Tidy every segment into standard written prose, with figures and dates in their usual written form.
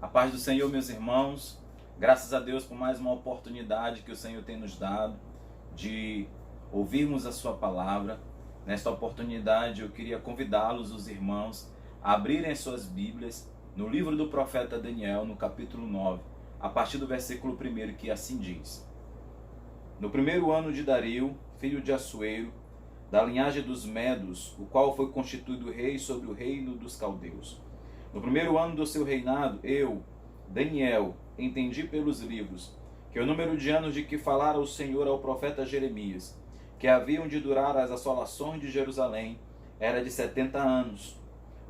A paz do Senhor, meus irmãos. Graças a Deus por mais uma oportunidade que o Senhor tem nos dado de ouvirmos a sua palavra. Nesta oportunidade eu queria convidá-los, os irmãos, a abrirem as suas Bíblias no livro do profeta Daniel, no capítulo 9, a partir do versículo 1, que assim diz: No primeiro ano de Dario, filho de Assuero, da linhagem dos Medos, o qual foi constituído rei sobre o reino dos caldeus. No primeiro ano do seu reinado, eu, Daniel, entendi pelos livros que o número de anos de que falara o Senhor ao profeta Jeremias, que haviam de durar as assolações de Jerusalém, era de 70 anos.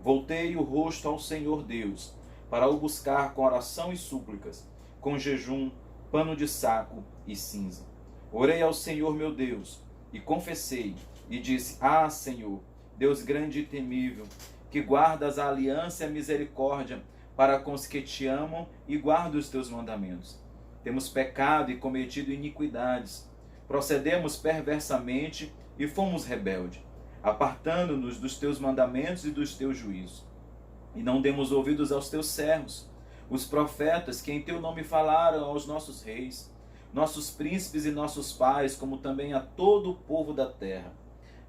Voltei o rosto ao Senhor Deus, para o buscar com oração e súplicas, com jejum, pano de saco e cinza. Orei ao Senhor meu Deus, e confessei, e disse: Ah, Senhor, Deus grande e temível, que guardas a aliança e a misericórdia para com os que te amam e guardam os teus mandamentos. Temos pecado e cometido iniquidades, procedemos perversamente e fomos rebeldes, apartando-nos dos teus mandamentos e dos teus juízos. E não demos ouvidos aos teus servos, os profetas que em teu nome falaram aos nossos reis, nossos príncipes e nossos pais, como também a todo o povo da terra.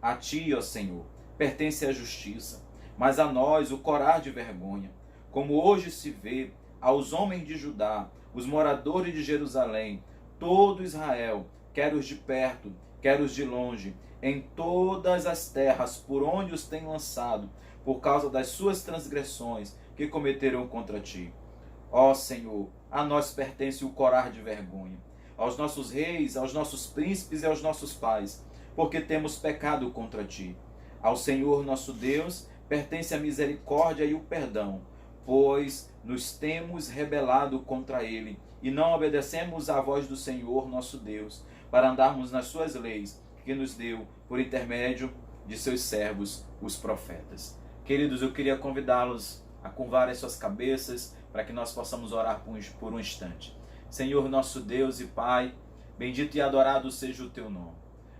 A ti, ó Senhor, pertence a justiça, mas a nós o corar de vergonha, como hoje se vê aos homens de Judá, os moradores de Jerusalém, todo Israel, quer os de perto, quer os de longe, em todas as terras por onde os tem lançado, por causa das suas transgressões que cometeram contra ti. Ó Senhor, a nós pertence o corar de vergonha, aos nossos reis, aos nossos príncipes e aos nossos pais, porque temos pecado contra ti. Ao Senhor nosso Deus pertence a misericórdia e o perdão, pois nos temos rebelado contra ele e não obedecemos à voz do Senhor nosso Deus, para andarmos nas suas leis que nos deu por intermédio de seus servos, os profetas. Queridos, eu queria convidá-los a curvar as suas cabeças para que nós possamos orar por um instante. Senhor nosso Deus e Pai, bendito e adorado seja o teu nome.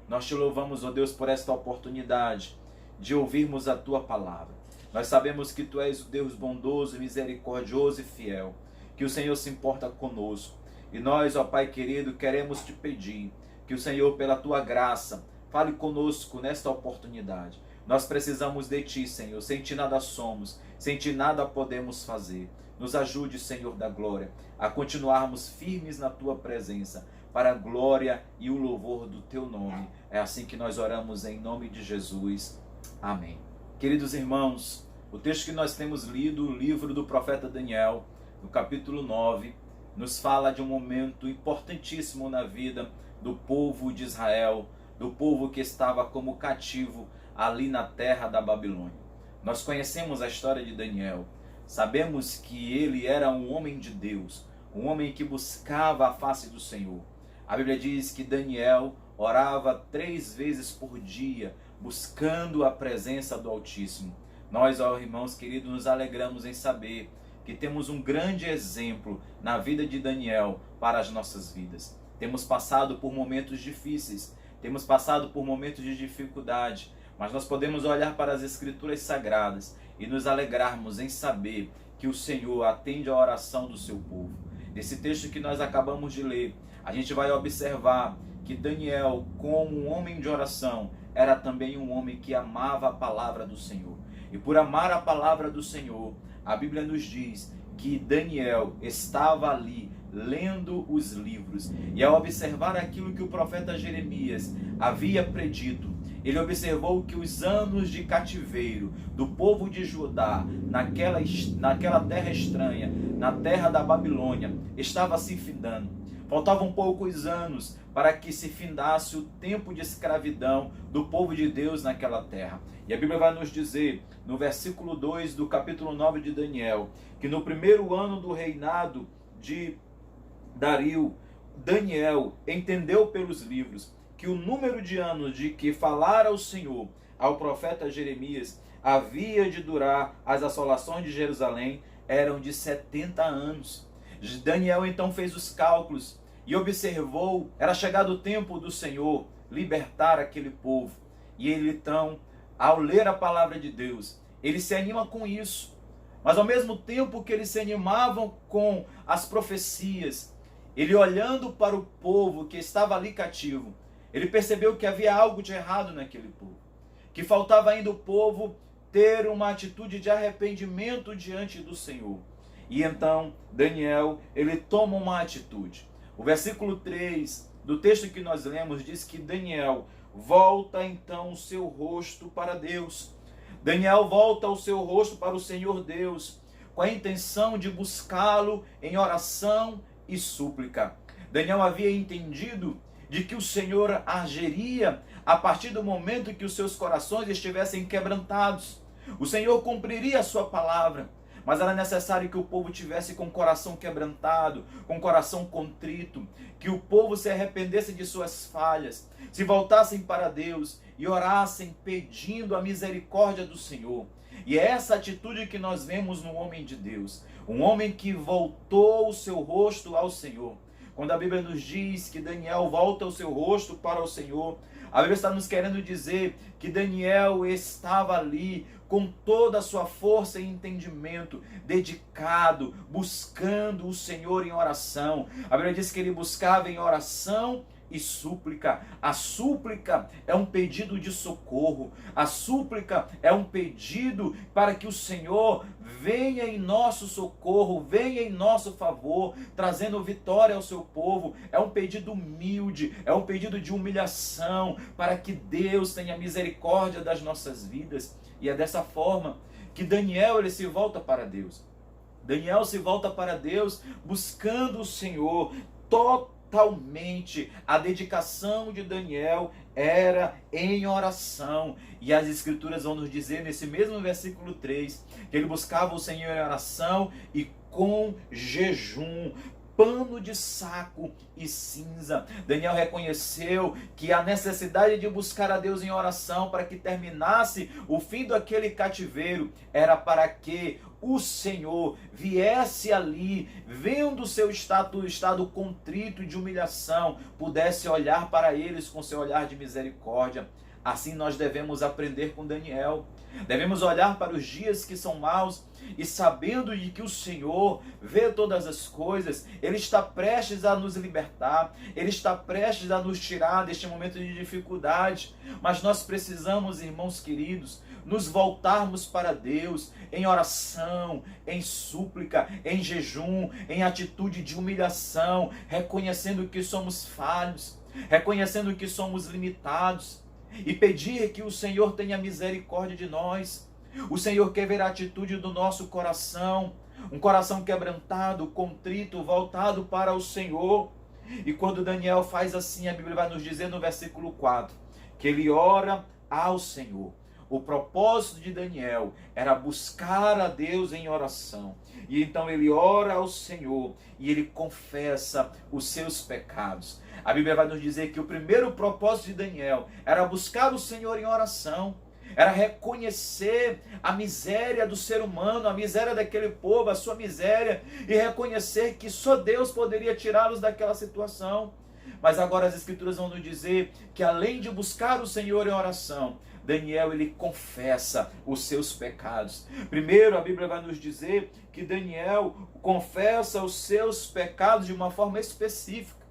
Nós te louvamos, ó Deus, por esta oportunidade de ouvirmos a tua palavra. Nós sabemos que tu és o Deus bondoso, misericordioso e fiel, que o Senhor se importa conosco. E nós, ó Pai querido, queremos te pedir que o Senhor, pela tua graça, fale conosco nesta oportunidade. Nós precisamos de ti, Senhor. Sem ti nada somos, sem ti nada podemos fazer. Nos ajude, Senhor da glória, a continuarmos firmes na tua presença, para a glória e o louvor do teu nome. É assim que nós oramos em nome de Jesus. Amém. Queridos irmãos, o texto que nós temos lido, o livro do profeta Daniel, no capítulo 9, nos fala de um momento importantíssimo na vida do povo de Israel, do povo que estava como cativo ali na terra da Babilônia. Nós conhecemos a história de Daniel, sabemos que ele era um homem de Deus, um homem que buscava a face do Senhor. A Bíblia diz que Daniel orava 3 vezes por dia, buscando a presença do Altíssimo. Nós, ó irmãos queridos, nos alegramos em saber que temos um grande exemplo na vida de Daniel para as nossas vidas. Temos passado por momentos difíceis, temos passado por momentos de dificuldade, mas nós podemos olhar para as Escrituras Sagradas e nos alegrarmos em saber que o Senhor atende a oração do seu povo. Nesse texto que nós acabamos de ler, a gente vai observar que Daniel, como um homem de oração, era também um homem que amava a palavra do Senhor. E por amar a palavra do Senhor, a Bíblia nos diz que Daniel estava ali lendo os livros. E ao observar aquilo que o profeta Jeremias havia predito, ele observou que os anos de cativeiro do povo de Judá, naquela terra estranha, na terra da Babilônia, estava se findando. Faltavam poucos anos para que se findasse o tempo de escravidão do povo de Deus naquela terra. E a Bíblia vai nos dizer, no versículo 2 do capítulo 9 de Daniel, que no primeiro ano do reinado de Dario, Daniel entendeu pelos livros que o número de anos de que falara o Senhor ao profeta Jeremias havia de durar as assolações de Jerusalém eram de 70 anos. Daniel então fez os cálculos e observou, era chegado o tempo do Senhor libertar aquele povo. E ele então, ao ler a palavra de Deus, ele se anima com isso. Mas ao mesmo tempo que eles se animavam com as profecias, ele olhando para o povo que estava ali cativo, ele percebeu que havia algo de errado naquele povo, que faltava ainda o povo ter uma atitude de arrependimento diante do Senhor. E então Daniel, ele toma uma atitude. O versículo 3 do texto que nós lemos diz que Daniel volta então o seu rosto para Deus. Daniel volta o seu rosto para o Senhor Deus, com a intenção de buscá-lo em oração e súplica. Daniel havia entendido de que o Senhor agiria a partir do momento que os seus corações estivessem quebrantados. O Senhor cumpriria a sua palavra, mas era necessário que o povo tivesse com o coração quebrantado, com o coração contrito, que o povo se arrependesse de suas falhas, se voltassem para Deus e orassem pedindo a misericórdia do Senhor. E é essa atitude que nós vemos no homem de Deus, um homem que voltou o seu rosto ao Senhor. Quando a Bíblia nos diz que Daniel volta o seu rosto para o Senhor, a Bíblia está nos querendo dizer que Daniel estava ali com toda a sua força e entendimento, dedicado, buscando o Senhor em oração. A Bíblia diz que ele buscava em oração e súplica. A súplica é um pedido de socorro. A súplica é um pedido para que o Senhor venha em nosso socorro, venha em nosso favor, trazendo vitória ao seu povo. É um pedido humilde, é um pedido de humilhação, para que Deus tenha misericórdia das nossas vidas. E é dessa forma que Daniel, ele se volta para Deus. Daniel se volta para Deus buscando o Senhor totalmente. A dedicação de Daniel era em oração. E as Escrituras vão nos dizer nesse mesmo versículo 3 que ele buscava o Senhor em oração e com jejum, pano de saco e cinza. Daniel reconheceu que a necessidade de buscar a Deus em oração para que terminasse o fim daquele cativeiro era para que o Senhor viesse ali, vendo o seu estado contrito e de humilhação, pudesse olhar para eles com seu olhar de misericórdia. Assim nós devemos aprender com Daniel. Devemos olhar para os dias que são maus e sabendo de que o Senhor vê todas as coisas, Ele está prestes a nos libertar, Ele está prestes a nos tirar deste momento de dificuldade. Mas nós precisamos, irmãos queridos, nos voltarmos para Deus em oração, em súplica, em jejum, em atitude de humilhação, reconhecendo que somos falhos, reconhecendo que somos limitados, e pedir que o Senhor tenha misericórdia de nós. O Senhor quer ver a atitude do nosso coração, um coração quebrantado, contrito, voltado para o Senhor. E quando Daniel faz assim, a Bíblia vai nos dizer no versículo 4, que ele ora ao Senhor. O propósito de Daniel era buscar a Deus em oração. E então ele ora ao Senhor e ele confessa os seus pecados. A Bíblia vai nos dizer que o primeiro propósito de Daniel era buscar o Senhor em oração. Era reconhecer a miséria do ser humano, a miséria daquele povo, a sua miséria, e reconhecer que só Deus poderia tirá-los daquela situação. Mas agora as Escrituras vão nos dizer que além de buscar o Senhor em oração, Daniel, ele confessa os seus pecados. Primeiro, a Bíblia vai nos dizer que Daniel confessa os seus pecados de uma forma específica.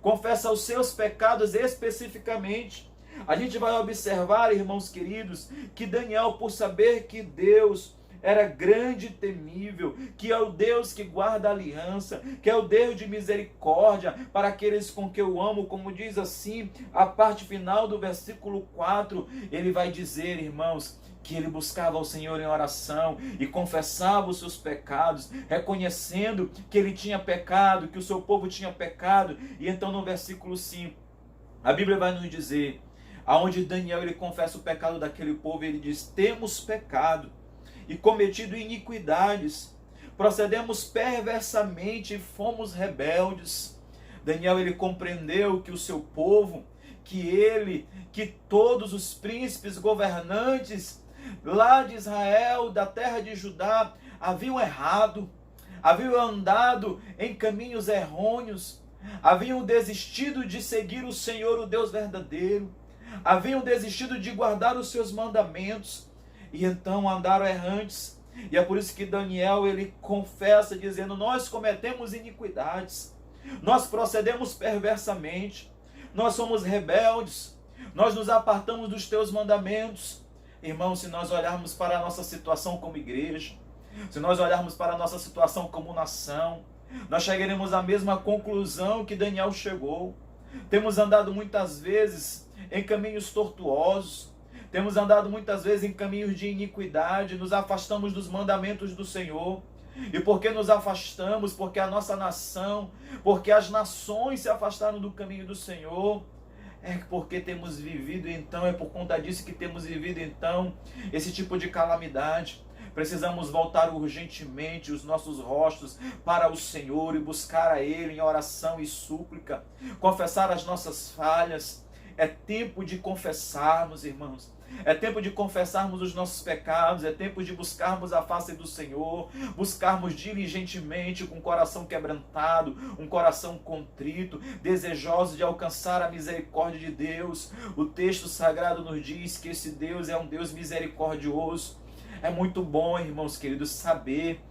Confessa os seus pecados especificamente. A gente vai observar, irmãos queridos, que Daniel, por saber que Deus era grande e temível, que é o Deus que guarda a aliança, que é o Deus de misericórdia para aqueles com que eu amo, como diz assim a parte final do versículo 4, ele vai dizer, irmãos, que ele buscava ao Senhor em oração e confessava os seus pecados, reconhecendo que ele tinha pecado, que o seu povo tinha pecado. E então no versículo 5, a Bíblia vai nos dizer, aonde Daniel ele confessa o pecado daquele povo, ele diz, temos pecado e cometido iniquidades, procedemos perversamente e fomos rebeldes. Daniel ele compreendeu que o seu povo, que todos os príncipes governantes lá de Israel, da terra de Judá, haviam errado, haviam andado em caminhos errôneos, haviam desistido de seguir o Senhor, o Deus verdadeiro, haviam desistido de guardar os seus mandamentos, e então andaram errantes, E é por isso que Daniel, ele confessa dizendo: nós cometemos iniquidades, nós procedemos perversamente, nós somos rebeldes, nós nos apartamos dos teus mandamentos. Irmãos, se nós olharmos para a nossa situação como igreja, se nós olharmos para a nossa situação como nação, nós chegaremos à mesma conclusão que Daniel chegou. Temos andado muitas vezes em caminhos tortuosos, temos andado muitas vezes em caminhos de iniquidade, nos afastamos dos mandamentos do Senhor. E por que nos afastamos? Porque a nossa nação, porque as nações se afastaram do caminho do Senhor. É porque temos vivido então, é por conta disso que temos vivido então esse tipo de calamidade. Precisamos voltar urgentemente os nossos rostos para o Senhor e buscar a Ele em oração e súplica, confessar as nossas falhas. É tempo de confessarmos, irmãos. É tempo de confessarmos os nossos pecados, é tempo de buscarmos a face do Senhor, buscarmos diligentemente com o coração quebrantado, um coração contrito, desejosos de alcançar a misericórdia de Deus. O texto sagrado nos diz que esse Deus é um Deus misericordioso. É muito bom, irmãos queridos, saber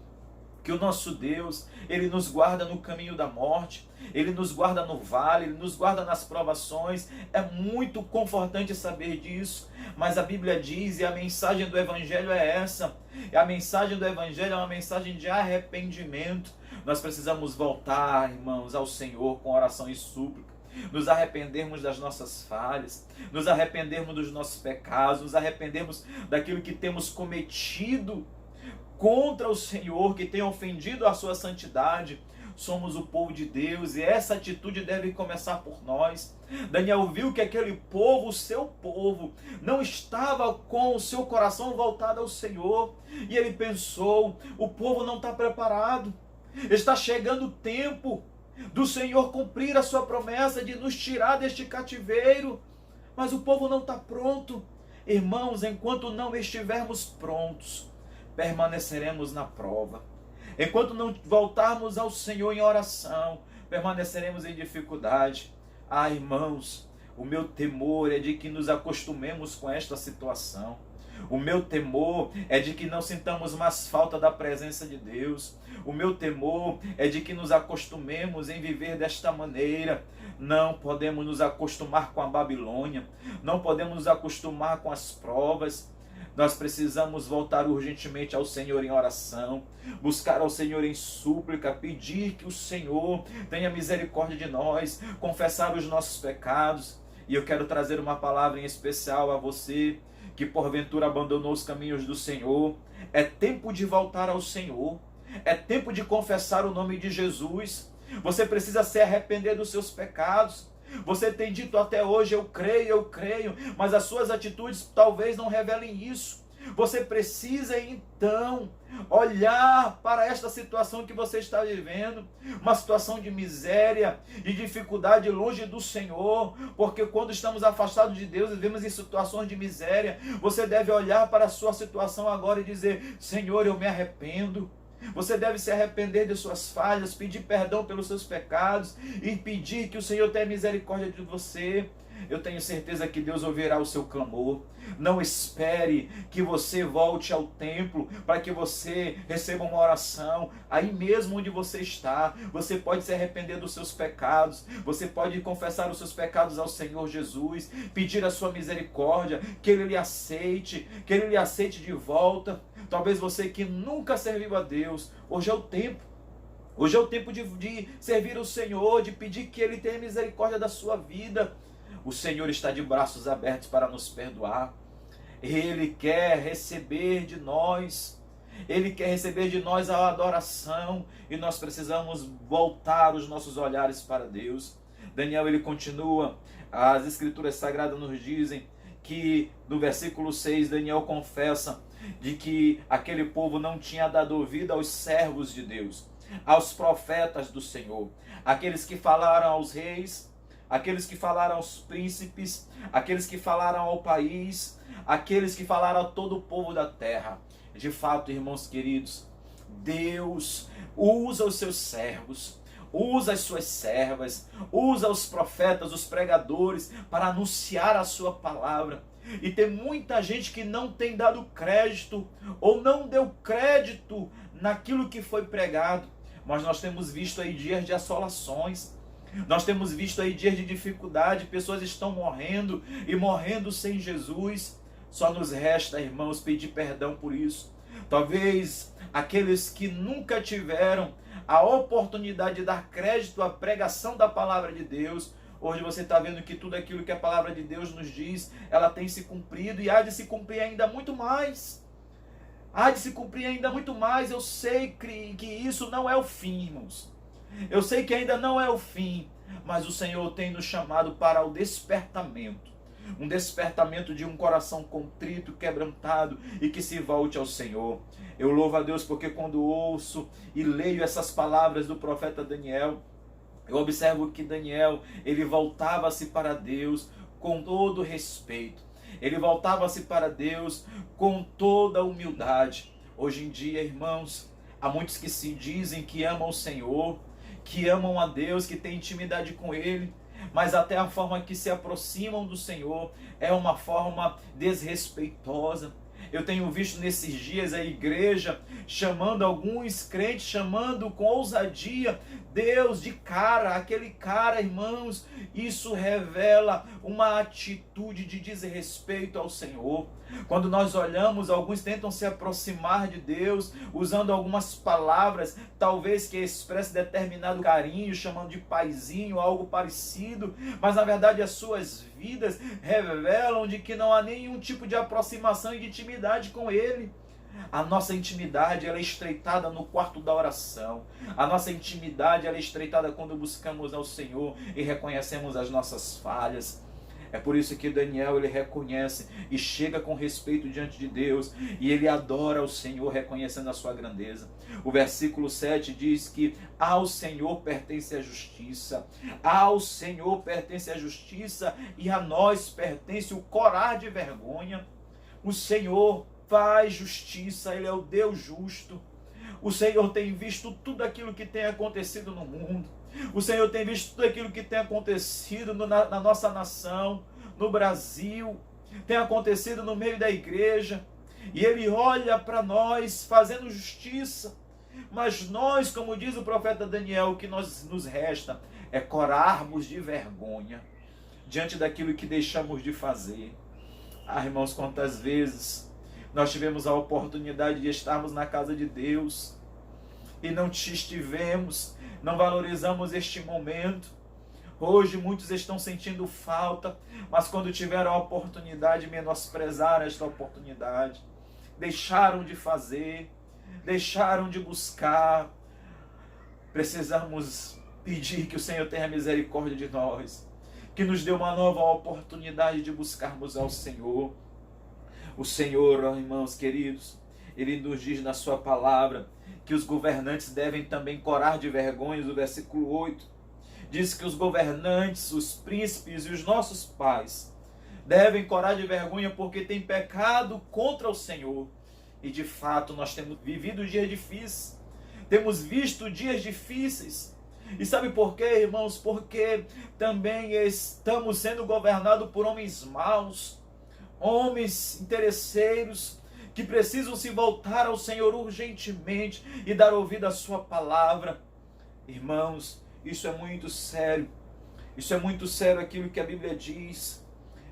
que o nosso Deus, Ele nos guarda no caminho da morte, Ele nos guarda no vale, Ele nos guarda nas provações. É muito confortante saber disso, mas a Bíblia diz, e a mensagem do Evangelho é essa, e a mensagem do Evangelho é uma mensagem de arrependimento. Nós precisamos voltar, irmãos, ao Senhor com oração e súplica, nos arrependermos das nossas falhas, nos arrependermos dos nossos pecados, nos arrependermos daquilo que temos cometido contra o Senhor, que tem ofendido a sua santidade. Somos o povo de Deus e essa atitude deve começar por nós. Daniel viu que aquele povo, o seu povo, não estava com o seu coração voltado ao Senhor, e ele pensou: o povo não está preparado, está chegando o tempo do Senhor cumprir a sua promessa de nos tirar deste cativeiro, mas o povo não está pronto. Irmãos, enquanto não estivermos prontos, permaneceremos na prova. Enquanto não voltarmos ao Senhor em oração, permaneceremos em dificuldade. Ah, irmãos, o meu temor é de que nos acostumemos com esta situação. O meu temor é de que não sintamos mais falta da presença de Deus. O meu temor é de que nos acostumemos em viver desta maneira. Não podemos nos acostumar com a Babilônia. Não podemos nos acostumar com as provas. Nós precisamos voltar urgentemente ao Senhor em oração, buscar ao Senhor em súplica, pedir que o Senhor tenha misericórdia de nós, confessar os nossos pecados. E eu quero trazer uma palavra em especial a você que porventura abandonou os caminhos do Senhor. É tempo de voltar ao Senhor, é tempo de confessar o nome de Jesus. Você precisa se arrepender dos seus pecados. Você tem dito até hoje: eu creio, mas as suas atitudes talvez não revelem isso. Você precisa então olhar para esta situação que você está vivendo, uma situação de miséria, de dificuldade longe do Senhor, porque quando estamos afastados de Deus, vivemos em situações de miséria. Você deve olhar para a sua situação agora e dizer: Senhor, eu me arrependo. Você deve se arrepender de suas falhas, pedir perdão pelos seus pecados e pedir que o Senhor tenha misericórdia de você. Eu tenho certeza que Deus ouvirá o seu clamor. Não espere que você volte ao templo para que você receba uma oração. Aí mesmo onde você está, você pode se arrepender dos seus pecados. Você pode confessar os seus pecados ao Senhor Jesus, pedir a sua misericórdia, que Ele lhe aceite, de volta. Talvez você que nunca serviu a Deus, hoje é o tempo. Hoje é o tempo de servir o Senhor, de pedir que Ele tenha misericórdia da sua vida. O Senhor está de braços abertos para nos perdoar. Ele quer receber de nós. Ele quer receber de nós a adoração. E nós precisamos voltar os nossos olhares para Deus. Daniel, ele continua. As Escrituras Sagradas nos dizem que no versículo 6, Daniel confessa de que aquele povo não tinha dado ouvido aos servos de Deus, aos profetas do Senhor, aqueles que falaram aos reis, aqueles que falaram aos príncipes, aqueles que falaram ao país, aqueles que falaram a todo o povo da terra. De fato, irmãos queridos, Deus usa os seus servos, usa as suas servas, usa os profetas, os pregadores para anunciar a sua palavra. E tem muita gente que não tem dado crédito ou não deu crédito naquilo que foi pregado. Mas nós temos visto aí dias de assolações. Nós temos visto aí dias de dificuldade. Pessoas estão morrendo e morrendo sem Jesus. Só nos resta, irmãos, pedir perdão por isso. Talvez aqueles que nunca tiveram a oportunidade de dar crédito à pregação da palavra de Deus, hoje você está vendo que tudo aquilo que a palavra de Deus nos diz, ela tem se cumprido e há de se cumprir ainda muito mais. Há de se cumprir ainda muito mais. Eu sei que isso não é o fim, irmãos. Eu sei que ainda não é o fim, mas o Senhor tem nos chamado para o despertamento. Um despertamento de um coração contrito, quebrantado e que se volte ao Senhor. Eu louvo a Deus porque quando ouço e leio essas palavras do profeta Daniel, eu observo que Daniel, ele voltava-se para Deus com todo respeito. Ele voltava-se para Deus com toda humildade. Hoje em dia, irmãos, há muitos que se dizem que amam o Senhor, que amam a Deus, que têm intimidade com Ele, mas até a forma que se aproximam do Senhor é uma forma desrespeitosa. Eu tenho visto nesses dias a igreja chamando alguns crentes, chamando com ousadia Deus de cara, aquele cara, irmãos. Isso revela uma atitude de desrespeito ao Senhor. Quando nós olhamos, alguns tentam se aproximar de Deus usando algumas palavras, talvez que expresse determinado carinho, chamando de paizinho, algo parecido, mas na verdade as suas vidas revelam de que não há nenhum tipo de aproximação e de intimidade com Ele. A nossa intimidade ela é estreitada no quarto da oração. A nossa intimidade ela é estreitada quando buscamos ao Senhor e reconhecemos as nossas falhas. É por isso que Daniel ele reconhece e chega com respeito diante de Deus e ele adora o Senhor reconhecendo a sua grandeza. O versículo 7 diz que ao Senhor pertence a justiça, ao Senhor pertence a justiça e a nós pertence o corar de vergonha. O Senhor faz justiça, Ele é o Deus justo. O Senhor tem visto tudo aquilo que tem acontecido no mundo. O Senhor tem visto tudo aquilo que tem acontecido na nossa nação, no Brasil, tem acontecido no meio da igreja, e Ele olha para nós fazendo justiça, mas nós, como diz o profeta Daniel, o que nos resta é corarmos de vergonha diante daquilo que deixamos de fazer. Ah, irmãos, quantas vezes nós tivemos a oportunidade de estarmos na casa de Deus e não estivemos, não valorizamos este momento. Hoje muitos estão sentindo falta, mas quando tiveram a oportunidade, menosprezaram esta oportunidade, deixaram de fazer, deixaram de buscar. Precisamos pedir que o Senhor tenha misericórdia de nós, que nos dê uma nova oportunidade de buscarmos ao Senhor. O Senhor, ó, irmãos queridos, Ele nos diz na sua palavra que os governantes devem também corar de vergonha. O versículo 8 diz que os governantes, os príncipes e os nossos pais devem corar de vergonha porque têm pecado contra o Senhor. E de fato nós temos vivido dias difíceis, temos visto dias difíceis. E sabe por quê, irmãos? Porque também estamos sendo governados por homens maus, homens interesseiros, que precisam se voltar ao Senhor urgentemente e dar ouvido à sua palavra. Irmãos, isso é muito sério. Isso é muito sério aquilo que a Bíblia diz.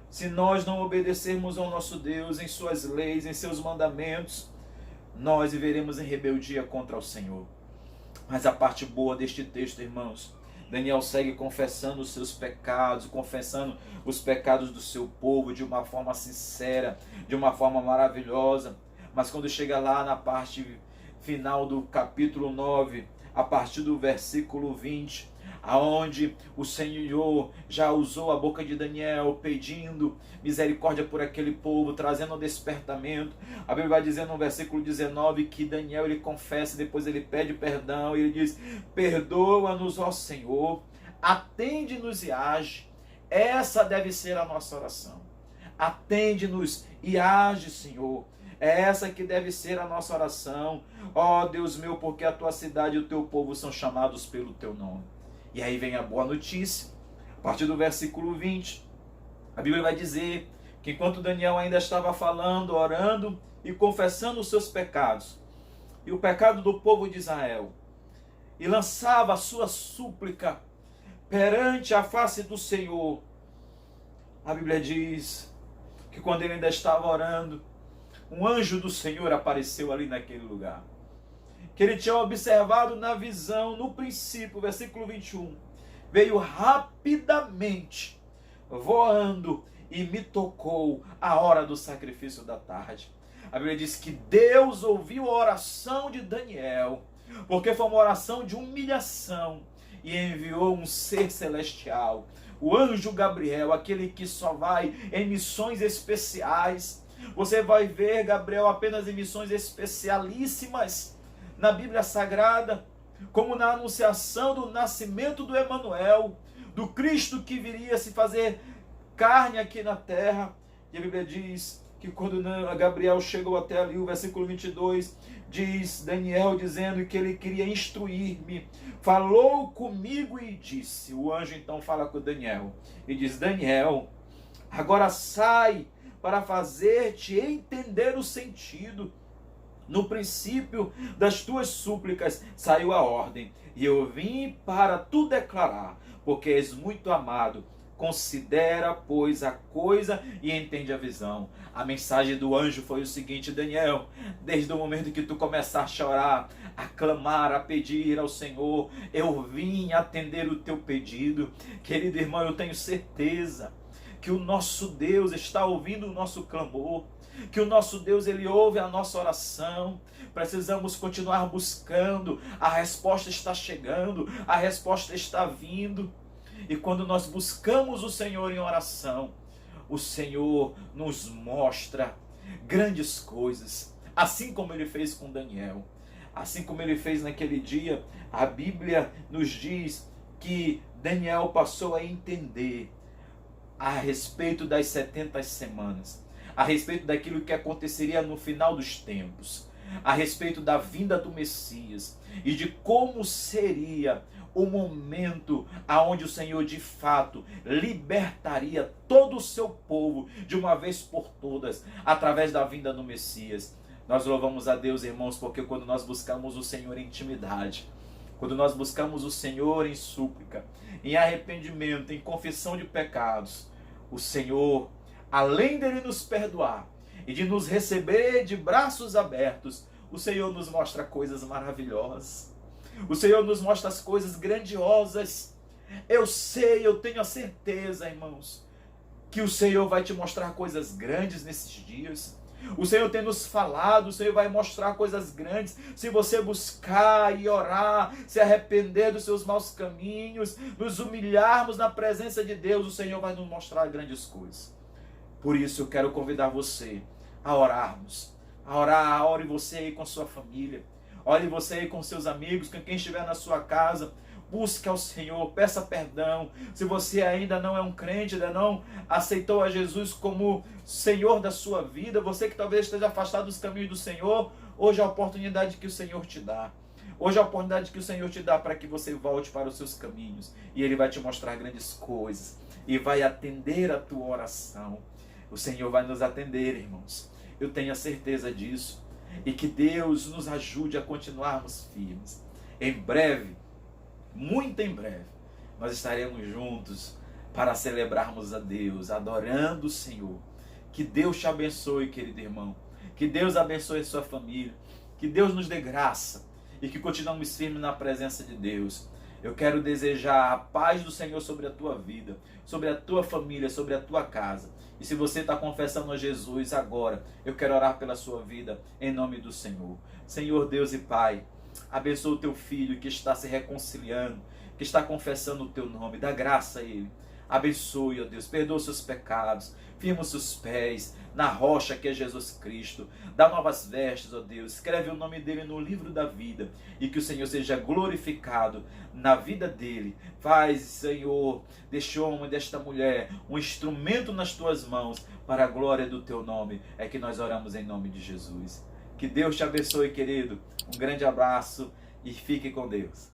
Se nós não obedecermos ao nosso Deus em suas leis, em seus mandamentos, nós viveremos em rebeldia contra o Senhor. Mas a parte boa deste texto, irmãos, Daniel segue confessando os seus pecados, confessando os pecados do seu povo de uma forma sincera, de uma forma maravilhosa. Mas quando chega lá na parte final do capítulo 9, a partir do versículo 20, aonde o Senhor já usou a boca de Daniel pedindo misericórdia por aquele povo, trazendo um despertamento. A Bíblia vai dizer no versículo 19 que Daniel ele confessa, depois ele pede perdão e ele diz: perdoa-nos, ó Senhor, atende-nos e age. Essa deve ser a nossa oração. Atende-nos e age, Senhor. É essa que deve ser a nossa oração. Ó Deus meu, porque a tua cidade e o teu povo são chamados pelo teu nome. E aí vem a boa notícia. A partir do versículo 20, a Bíblia vai dizer que enquanto Daniel ainda estava falando, orando e confessando os seus pecados, e o pecado do povo de Israel, e lançava a sua súplica perante a face do Senhor, a Bíblia diz que quando ele ainda estava orando, um anjo do Senhor apareceu ali naquele lugar, que ele tinha observado na visão, no princípio, versículo 21, veio rapidamente, voando, e me tocou a hora do sacrifício da tarde. A Bíblia diz que Deus ouviu a oração de Daniel, porque foi uma oração de humilhação, e enviou um ser celestial, o anjo Gabriel, aquele que só vai em missões especiais. Você vai ver Gabriel apenas em missões especialíssimas na Bíblia Sagrada, como na anunciação do nascimento do Emanuel, do Cristo que viria se fazer carne aqui na terra. E a Bíblia diz que quando Gabriel chegou até ali, o versículo 22, diz Daniel dizendo que ele queria instruir-me, falou comigo e disse, o anjo então fala com Daniel, e diz, Daniel, agora sai para fazer-te entender o sentido. No princípio das tuas súplicas saiu a ordem, e eu vim para tu declarar, porque és muito amado. Considera, pois, a coisa e entende a visão. A mensagem do anjo foi o seguinte, Daniel, desde o momento que tu começaste a orar, a clamar, a pedir ao Senhor, eu vim atender o teu pedido. Querido irmão, eu tenho certeza que o nosso Deus está ouvindo o nosso clamor, que o nosso Deus, ele ouve a nossa oração. Precisamos continuar buscando, a resposta está chegando, a resposta está vindo. E quando nós buscamos o Senhor em oração, o Senhor nos mostra grandes coisas, assim como ele fez com Daniel, assim como ele fez naquele dia. A Bíblia nos diz que Daniel passou a entender a respeito das 70 semanas, a respeito daquilo que aconteceria no final dos tempos, a respeito da vinda do Messias e de como seria o momento aonde o Senhor de fato libertaria todo o seu povo de uma vez por todas, através da vinda do Messias. Nós louvamos a Deus, irmãos, porque quando nós buscamos o Senhor em intimidade, quando nós buscamos o Senhor em súplica, em arrependimento, em confissão de pecados, o Senhor, além dele nos perdoar e de nos receber de braços abertos, o Senhor nos mostra coisas maravilhosas. O Senhor nos mostra as coisas grandiosas. Eu sei, eu tenho a certeza, irmãos, que o Senhor vai te mostrar coisas grandes nesses dias. O Senhor tem nos falado, o Senhor vai mostrar coisas grandes. Se você buscar e orar, se arrepender dos seus maus caminhos, nos humilharmos na presença de Deus, o Senhor vai nos mostrar grandes coisas. Por isso eu quero convidar você a orarmos. A orar, ore você aí com sua família. Ore você aí com seus amigos, com quem estiver na sua casa. Busque ao Senhor, peça perdão. Se você ainda não é um crente, ainda não aceitou a Jesus como Senhor da sua vida, você que talvez esteja afastado dos caminhos do Senhor, hoje é a oportunidade que o Senhor te dá. Hoje é a oportunidade que o Senhor te dá para que você volte para os seus caminhos. E Ele vai te mostrar grandes coisas. E vai atender a tua oração. O Senhor vai nos atender, irmãos. Eu tenho a certeza disso. E que Deus nos ajude a continuarmos firmes. Em breve, muito em breve, nós estaremos juntos para celebrarmos a Deus, adorando o Senhor. Que Deus te abençoe, querido irmão. Que Deus abençoe a sua família. Que Deus nos dê graça e que continuemos firmes na presença de Deus. Eu quero desejar a paz do Senhor sobre a tua vida, sobre a tua família, sobre a tua casa. E se você está confessando a Jesus agora, eu quero orar pela sua vida, em nome do Senhor. Senhor Deus e Pai, abençoa o teu filho que está se reconciliando, que está confessando o teu nome, dá graça a ele. Abençoe, ó Deus, perdoa os seus pecados, firma os seus pés na rocha que é Jesus Cristo, dá novas vestes, ó Deus, escreve o nome dele no livro da vida, e que o Senhor seja glorificado na vida dele. Faz, Senhor, deste homem, desta mulher, um instrumento nas tuas mãos, para a glória do teu nome, é que nós oramos em nome de Jesus. Que Deus te abençoe, querido, um grande abraço e fique com Deus.